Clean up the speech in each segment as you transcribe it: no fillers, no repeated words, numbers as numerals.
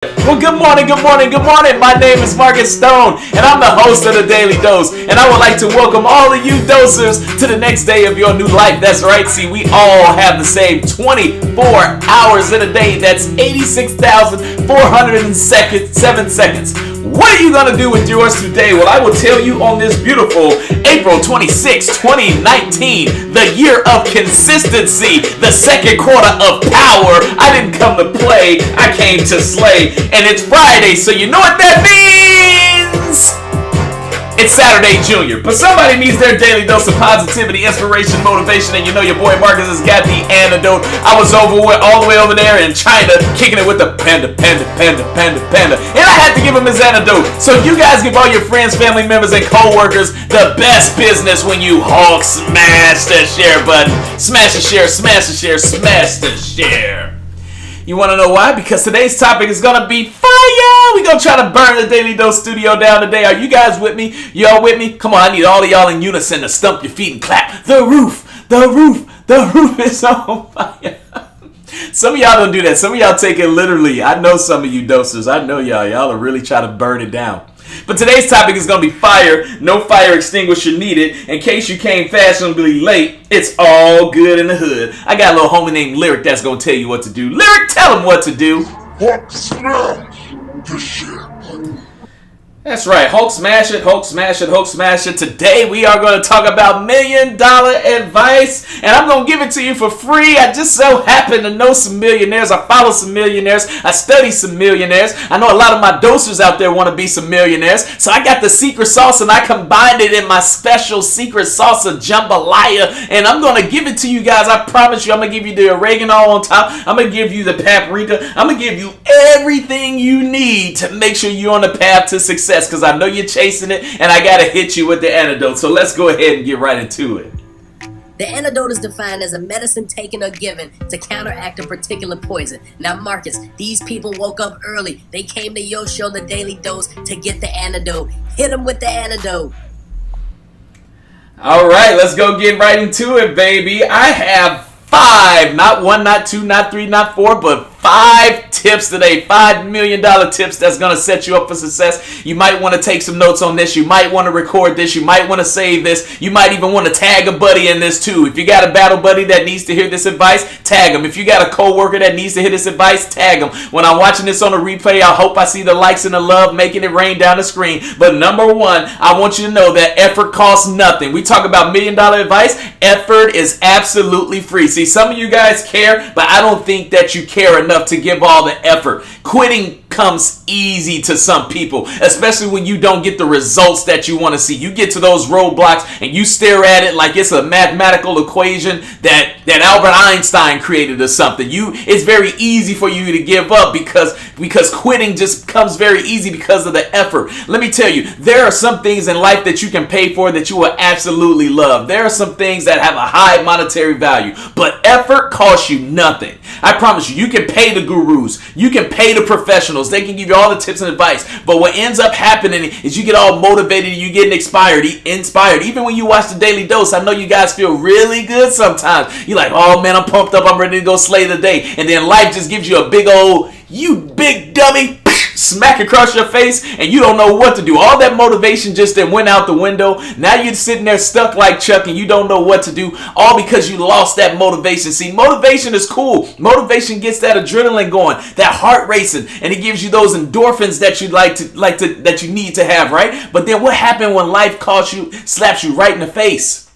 Well, good morning. My name is Markiss Stone, and I'm the host of the Daily Dose. And I would like to welcome all of you dosers to the next day of your new life. That's right. See, we all have the same 24 hours in a day. That's 86,407 seconds. What are you going to do with yours today? Well, I will tell you on this beautiful April 26, 2019, the year of consistency, the second quarter of power. I didn't come to play, I came to slay. And it's Friday, so you know what that means? It's Saturday Junior, but somebody needs their daily dose of positivity, inspiration, motivation, and you know your boy Marcus has got the antidote. I was all the way over there in China, kicking it with the panda, and I had to give him his antidote. So you guys give all your friends, family members, and co-workers the best business when you Hulk smash the share button. Smash the share, smash the share, smash the share. You want to know why? Because today's topic is going to be fire. We're going to try to burn the Daily Dose studio down today. Are you guys with me? Y'all with me? Come on, I need all of y'all in unison to stump your feet and clap. The roof is on fire. Some of y'all don't do that. Some of y'all take it literally. I know some of you dosers. I know y'all. Y'all are really trying to burn it down. But today's topic is going to be fire. No fire extinguisher needed. In case you came fashionably late, it's all good in the hood. I got a little homie named Lyric that's going to tell you what to do. Lyric, tell him what to do. Hulk smash the share button. That's right. Hulk smash it, Hulk smash it, Hulk smash it. Today we are going to talk about $1 million advice, and I'm going to give it to you for free. I just so happen to know some millionaires. I follow some millionaires. I study some millionaires. I know a lot of my dosers out there want to be some millionaires. So I got the secret sauce, and I combined it in my special secret sauce of jambalaya, and I'm going to give it to you guys. I promise you, I'm going to give you the oregano on top. I'm going to give you the paprika. I'm going to give you everything you need to make sure you're on the path to success. Because I know you're chasing it, and I gotta hit you with the antidote. So let's go ahead and get right into it. The antidote is defined as a medicine taken or given to counteract a particular poison. Now, Marcus, these people woke up early. They came to your show, The Daily Dose, to get the antidote. Hit them with the antidote. All right, let's go get right into it, baby. I have 5, not 1, not 2, not 3, not 4, but 5 tips today, $5 million tips that's going to set you up for success. You might want to take some notes on this. You might want to record this. You might want to save this. You might even want to tag a buddy in this too. If you got a battle buddy that needs to hear this advice, tag him. If you got a coworker that needs to hear this advice, tag him. When I'm watching this on a replay, I hope I see the likes and the love making it rain down the screen. But number one, I want you to know that effort costs nothing. We talk about $1 million advice. Effort is absolutely free. See, some of you guys care, but I don't think that you care enough to give all the effort. Quitting comes easy to some people, especially when you don't get the results that you want to see. You get to those roadblocks and you stare at it like it's a mathematical equation that Albert Einstein created or something. It's very easy for you to give up because quitting just comes very easy because of the effort. Let me tell you, there are some things in life that you can pay for that you will absolutely love. There are some things that have a high monetary value, but effort costs you nothing. I promise you, you can pay the gurus, you can pay the professionals. They can give you all the tips and advice. But what ends up happening is you get all motivated and you get inspired. Even when you watch the Daily Dose, I know you guys feel really good sometimes. You're like, oh man, I'm pumped up. I'm ready to go slay the day. And then life just gives you a big old, you big dummy, smack across your face, and you don't know what to do. All that motivation just then went out the window. Now you're sitting there stuck like Chuck and you don't know what to do, all because you lost that motivation. See, motivation is cool. Motivation gets that adrenaline going, that heart racing, and it gives you those endorphins that you'd that you need to have, right? But then what happened when life slaps you right in the face?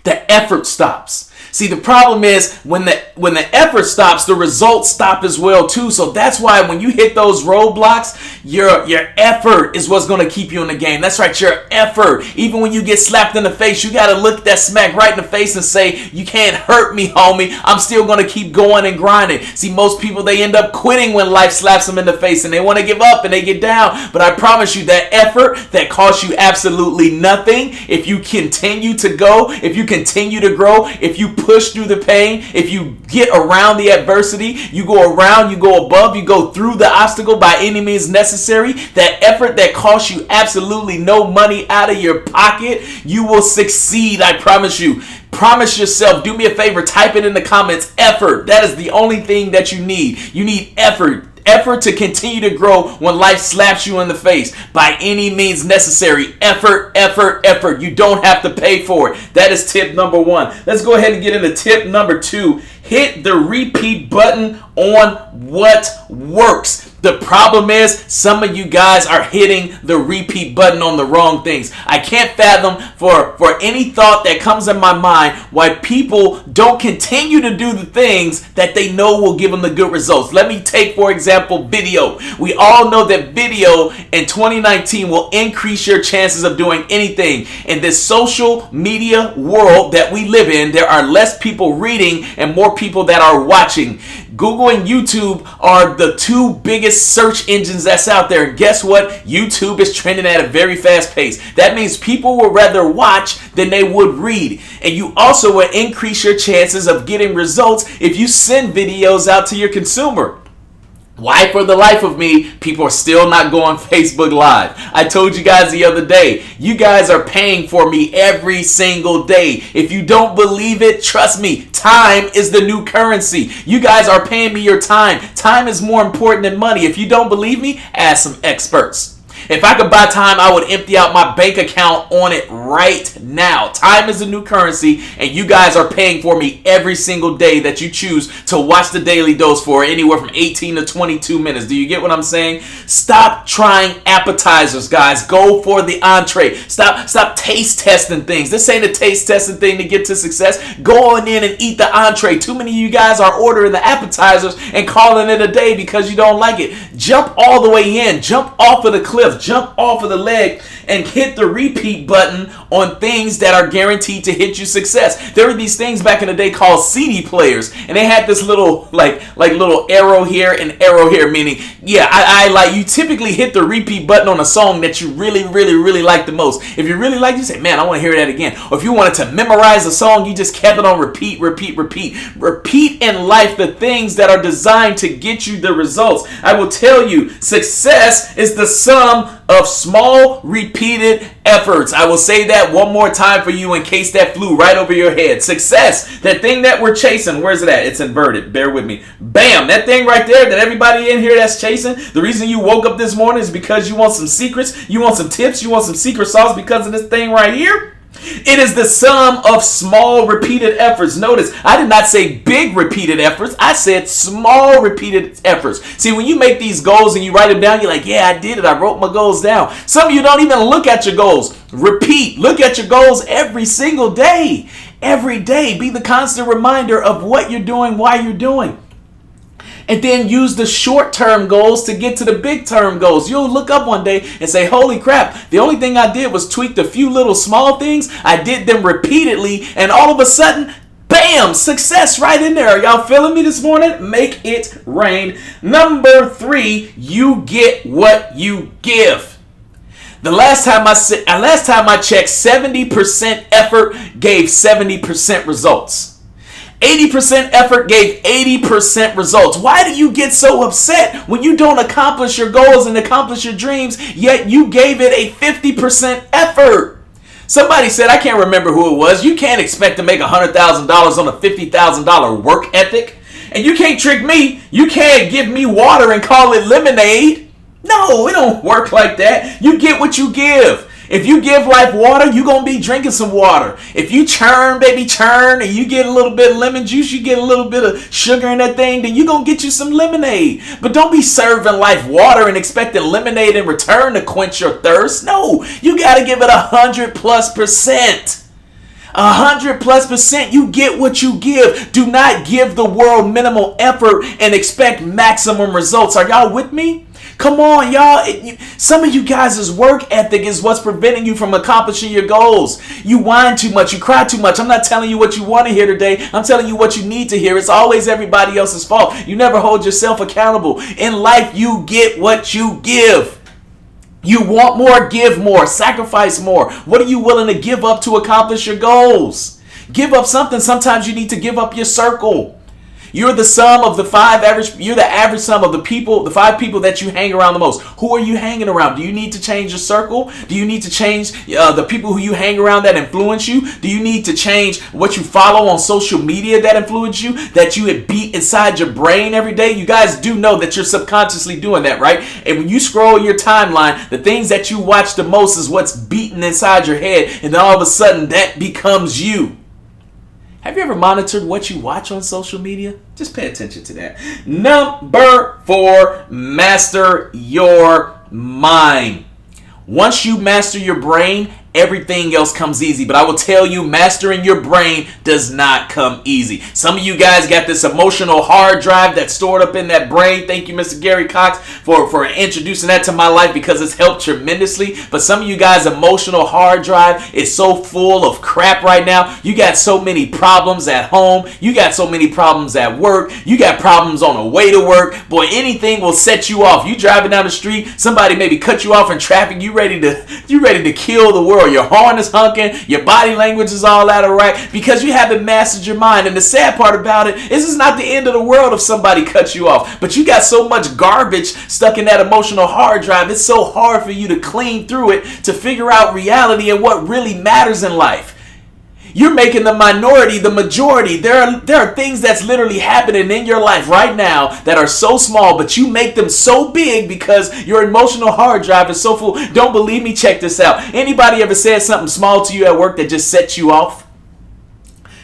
The effort stops. See, the problem is when the effort stops, the results stop as well too. So that's why when you hit those roadblocks, your effort is what's going to keep you in the game. That's right, your effort. Even when you get slapped in the face, you got to look that smack right in the face and say, you can't hurt me, homie. I'm still going to keep going and grinding. See, most people, they end up quitting when life slaps them in the face and they want to give up and they get down. But I promise you, that effort that costs you absolutely nothing, if you continue to go, if you continue to grow, if you push through the pain, if you get around the adversity, you go around, you go above, you go through the obstacle by any means necessary, that effort that costs you absolutely no money out of your pocket, you will succeed, I promise you. Promise yourself, do me a favor, type it in the comments, effort. That is the only thing that you need. You need effort. Effort to continue to grow when life slaps you in the face. By any means necessary. Effort, effort, effort. You don't have to pay for it. That is tip number 1. Let's go ahead and get into tip number 2. Hit the repeat button on what works. The problem is some of you guys are hitting the repeat button on the wrong things. I can't fathom for any thought that comes in my mind why people don't continue to do the things that they know will give them the good results. Let me take, for example, video. We all know that video in 2019 will increase your chances of doing anything. In this social media world that we live in, there are less people reading and more people that are watching. Google and YouTube are the 2 biggest search engines that's out there. And guess what? YouTube is trending at a very fast pace. That means people will rather watch than they would read. And you also will increase your chances of getting results if you send videos out to your consumer. Why, for the life of me, people are still not going Facebook Live? I told you guys the other day, you guys are paying for me every single day. If you don't believe it, trust me, time is the new currency. You guys are paying me your time. Time is more important than money. If you don't believe me, ask some experts. If I could buy time, I would empty out my bank account on it right now. Time is the new currency, and you guys are paying for me every single day that you choose to watch the Daily Dose for anywhere from 18 to 22 minutes. Do you get what I'm saying? Stop trying appetizers, guys. Go for the entree. Stop taste testing things. This ain't a taste testing thing to get to success. Go on in and eat the entree. Too many of you guys are ordering the appetizers and calling it a day because you don't like it. Jump all the way in. Jump off of the cliff. Jump off of the leg and hit the repeat button on things that are guaranteed to hit you success. There were these things back in the day called CD players, and they had this little like little arrow here and arrow here, meaning I like you typically hit the repeat button on a song that you really like the most. If you really like it, you say, man, I want to hear that again. Or if you wanted to memorize a song, you just kept it on repeat. Repeat in life the things that are designed to get you the results. I will tell you, success is the sum of small repeated efforts. I will say that one more time for you in case that flew right over your head. Success, that thing that we're chasing, where's it at? It's inverted. Bear with me. Bam, that thing right there that everybody in here that's chasing, the reason you woke up this morning is because you want some secrets, you want some tips, you want some secret sauce because of this thing right here. It is the sum of small repeated efforts. Notice, I did not say big repeated efforts. I said small repeated efforts. See, when you make these goals and you write them down, you're like, yeah, I did it. I wrote my goals down. Some of you don't even look at your goals. Repeat. Look at your goals every single day. Every day. Be the constant reminder of what you're doing, why you're doing. And then use the short-term goals to get to the big-term goals. You'll look up one day and say, holy crap, the only thing I did was tweak a few little small things. I did them repeatedly, and all of a sudden, bam, success right in there. Are y'all feeling me this morning? Make it rain. Number 3, you get what you give. The last time I checked, 70% effort gave 70% results. 80% effort gave 80% results. Why do you get so upset when you don't accomplish your goals and accomplish your dreams, yet you gave it a 50% effort? Somebody said, I can't remember who it was, you can't expect to make $100,000 on a $50,000 work ethic. And you can't trick me. You can't give me water and call it lemonade. No, it don't work like that. You get what you give. If you give life water, you're going to be drinking some water. If you churn, baby, churn, and you get a little bit of lemon juice, you get a little bit of sugar in that thing, then you're going to get you some lemonade. But don't be serving life water and expecting lemonade in return to quench your thirst. No, you got to give it 100+%. 100+%. You get what you give. Do not give the world minimal effort and expect maximum results. Are y'all with me? Come on, y'all. Some of you guys' work ethic is what's preventing you from accomplishing your goals. You whine too much. You cry too much. I'm not telling you what you want to hear today. I'm telling you what you need to hear. It's always everybody else's fault. You never hold yourself accountable. In life, you get what you give. You want more, give more, sacrifice more. What are you willing to give up to accomplish your goals? Give up something. Sometimes you need to give up your circle. You're the sum of you're the average sum of the 5 people that you hang around the most. Who are you hanging around? Do you need to change your circle? Do you need to change the people who you hang around that influence you? Do you need to change what you follow on social media that influence you, that you had beat inside your brain every day? You guys do know that you're subconsciously doing that, right? And when you scroll your timeline, the things that you watch the most is what's beating inside your head, and then all of a sudden that becomes you. Have you ever monitored what you watch on social media? Just pay attention to that. Number 4, master your mind. Once you master your brain, everything else comes easy. But I will tell you, mastering your brain does not come easy. Some of you guys got this emotional hard drive that's stored up in that brain. Thank you, Mr. Gary Cox, for introducing that to my life, because it's helped tremendously. But some of you guys' emotional hard drive is so full of crap right now. You got so many problems at home. You got so many problems at work. You got problems on the way to work. Boy, anything will set you off. You driving down the street, somebody maybe cut you off in traffic. You ready to kill the world. Your horn is honking, your body language is all out of whack because you haven't mastered your mind. And the sad part about it is it's not the end of the world if somebody cuts you off, but you got so much garbage stuck in that emotional hard drive. It's so hard for you to clean through it to figure out reality and what really matters in life. You're making the minority the majority. There are things that's literally happening in your life right now that are so small, but you make them so big because your emotional hard drive is so full. Don't believe me? Check this out. Anybody ever said something small to you at work that just sets you off?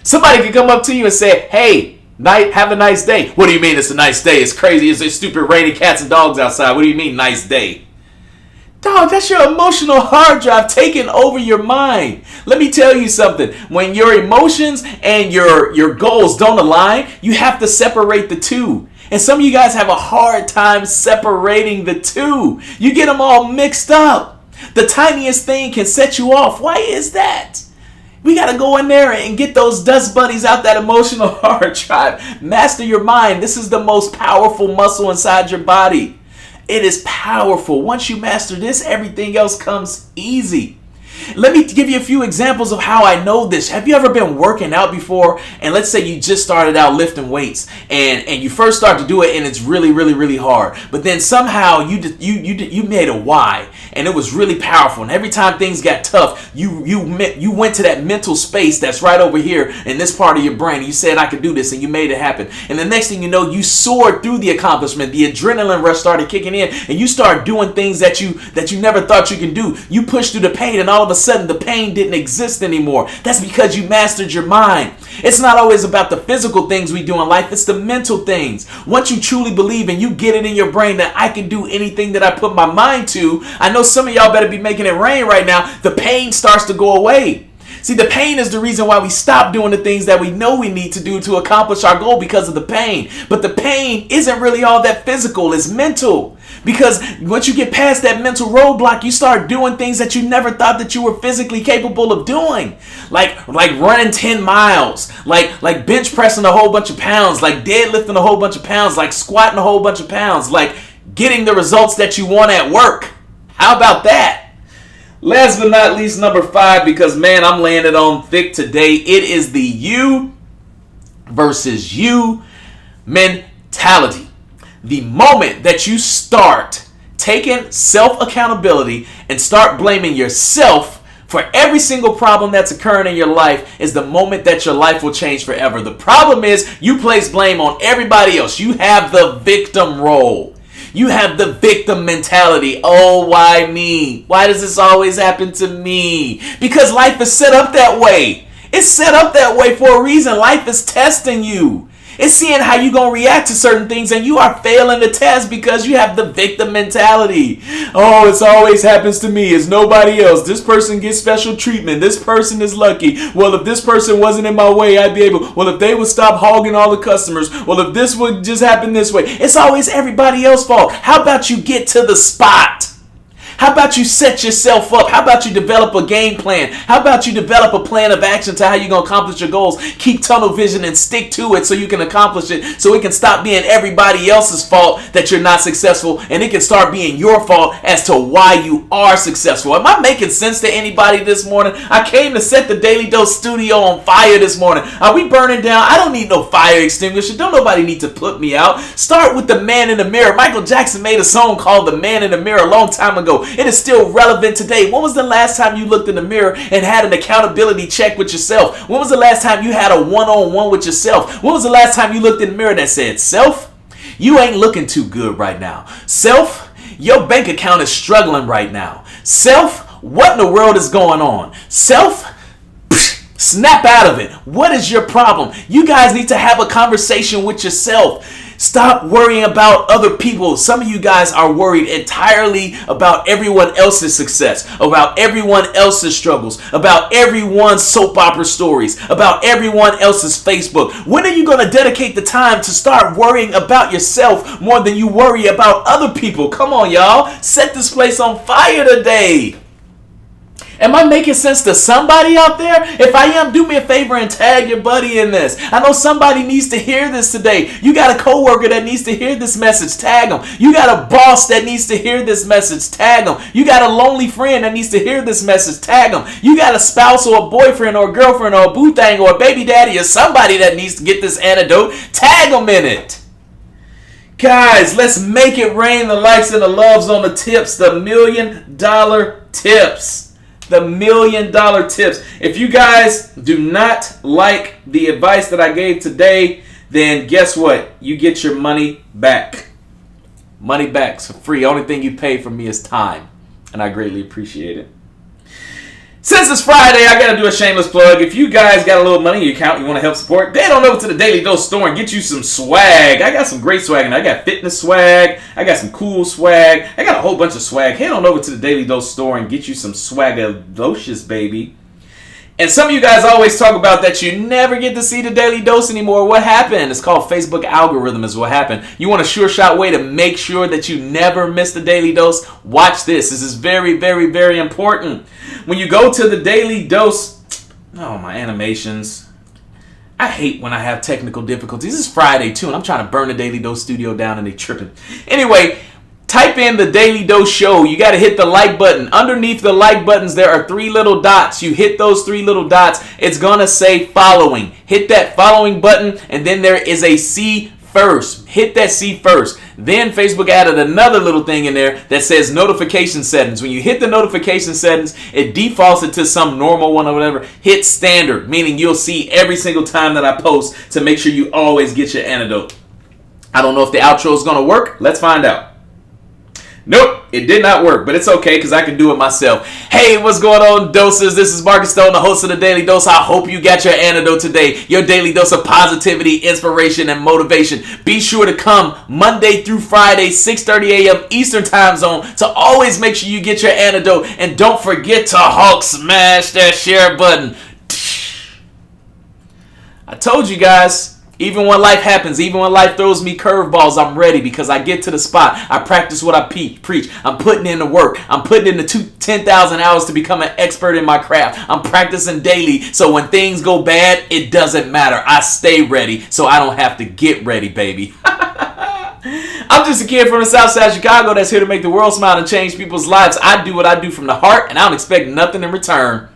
Somebody could come up to you and say, hey, have a nice day. What do you mean it's a nice day? It's crazy. It's stupid raining cats and dogs outside. What do you mean nice day? Dog, that's your emotional hard drive taking over your mind. Let me tell you something. When your emotions and your goals don't align, you have to separate the two. And some of you guys have a hard time separating the two. You get them all mixed up. The tiniest thing can set you off. Why is that? We got to go in there and get those dust bunnies out that emotional hard drive. Master your mind. This is the most powerful muscle inside your body. It is powerful. Once you master this, everything else comes easy. Let me give you a few examples of how I know this. Have you ever been working out before? And let's say you just started out lifting weights and you first start to do it and it's really, really, really hard. But then somehow you made a why and it was really powerful. And every time things got tough, you went to that mental space that's right over here in this part of your brain. You said, I could do this, and you made it happen. And the next thing you know, you soared through the accomplishment. The adrenaline rush started kicking in and you start doing things that you never thought you can do. You pushed through the pain and all of a sudden the pain didn't exist anymore. That's because you mastered your mind. It's not always about the physical things we do in life. It's the mental things. Once you truly believe and you get it in your brain that I can do anything that I put my mind to, I know some of y'all better be making it rain right now. The pain starts to go away. See, the pain is the reason why we stop doing the things that we know we need to do to accomplish our goal, because of the pain. But the pain isn't really all that physical. It's mental. Because once you get past that mental roadblock, you start doing things that you never thought that you were physically capable of doing. Like running 10 miles, like bench pressing a whole bunch of pounds, like deadlifting a whole bunch of pounds, like squatting a whole bunch of pounds, like getting the results that you want at work. How about that? Last but not least, number 5, because man, I'm laying it on thick today. It is the you versus you mentality. The moment that you start taking self-accountability and start blaming yourself for every single problem that's occurring in your life is the moment that your life will change forever. The problem is you place blame on everybody else. You have the victim role. You have the victim mentality. Oh, why me? Why does this always happen to me? Because life is set up that way. It's set up that way for a reason. Life is testing you. It's seeing how you're going to react to certain things, and you are failing the test because you have the victim mentality. Oh, it always happens to me. It's nobody else. This person gets special treatment. This person is lucky. Well, if this person wasn't in my way, I'd be able. Well, if they would stop hogging all the customers. Well, if this would just happen this way. It's always everybody else's fault. How about you get to the spot? How about you set yourself up? How about you develop a game plan? How about you develop a plan of action to how you're going to accomplish your goals? Keep tunnel vision and stick to it so you can accomplish it, so it can stop being everybody else's fault that you're not successful, and it can start being your fault as to why you are successful. Am I making sense to anybody this morning? I came to set the Daily Dose studio on fire this morning. Are we burning down? I don't need no fire extinguisher. Don't nobody need to put me out. Start with the man in the mirror. Michael Jackson made a song called The Man in the Mirror a long time ago. It is still relevant today. When was the last time you looked in the mirror and had an accountability check with yourself? When was the last time you had a one-on-one with yourself? When was the last time you looked in the mirror that said, self, you ain't looking too good right now. Self, your bank account is struggling right now. Self, what in the world is going on? Self, snap out of it. What is your problem? You guys need to have a conversation with yourself. Stop worrying about other people. Some of you guys are worried entirely about everyone else's success, about everyone else's struggles, about everyone's soap opera stories, about everyone else's Facebook. When are you going to dedicate the time to start worrying about yourself more than you worry about other people? Come on, y'all. Set this place on fire today. Am I making sense to somebody out there? If I am, do me a favor and tag your buddy in this. I know somebody needs to hear this today. You got a coworker that needs to hear this message, tag them. You got a boss that needs to hear this message, tag them. You got a lonely friend that needs to hear this message, tag them. You got a spouse or a boyfriend or a girlfriend or a boo thing or a baby daddy or somebody that needs to get this antidote, tag them in it. Guys, let's make it rain. The likes and the loves on the tips, the $1 million tips. The $1 million tips. If you guys do not like the advice that I gave today, then guess what? You get your money back. Money back for free. Only thing you pay from me is time. And I greatly appreciate it. Since it's Friday, I got to do a shameless plug. If you guys got a little money in your account you want to help support, head on over to the Daily Dose store and get you some swag. I got some great swag, and I got fitness swag. I got some cool swag. I got a whole bunch of swag. Head on over to the Daily Dose store and get you some swaggalocious, baby. And some of you guys always talk about that you never get to see the Daily Dose anymore. What happened? It's called Facebook algorithm is what happened. You want a sure shot way to make sure that you never miss the Daily Dose? Watch this. This is very, very, very important. When you go to the Daily Dose, oh, my animations. I hate when I have technical difficulties. This is Friday too, and I'm trying to burn the Daily Dose studio down and they tripping. Anyway, type in the Daily Dose Show. You got to hit the like button. Underneath the like buttons, there are 3 little dots. You hit those 3 little dots. It's going to say following. Hit that following button, and then there is a C first. Hit that C first. Then Facebook added another little thing in there that says notification settings. When you hit the notification settings, it defaults it to some normal one or whatever. Hit standard, meaning you'll see every single time that I post to make sure you always get your antidote. I don't know if the outro is going to work. Let's find out. Nope, it did not work, but it's okay because I can do it myself. Hey, what's going on, doses? This is Markiss Stone, the host of the Daily Dose. I hope you got your antidote today, your daily dose of positivity, inspiration, and motivation. Be sure to come Monday through Friday, 6:30 a.m. Eastern Time Zone to always make sure you get your antidote. And don't forget to Hulk smash that share button. I told you guys. Even when life happens, even when life throws me curveballs, I'm ready because I get to the spot. I practice what I preach. I'm putting in the work. I'm putting in the 10,000 hours to become an expert in my craft. I'm practicing daily, so when things go bad, it doesn't matter. I stay ready, so I don't have to get ready, baby. I'm just a kid from the south side of Chicago that's here to make the world smile and change people's lives. I do what I do from the heart, and I don't expect nothing in return.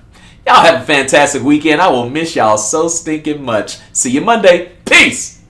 Y'all have a fantastic weekend. I will miss y'all so stinking much. See you Monday. Peace.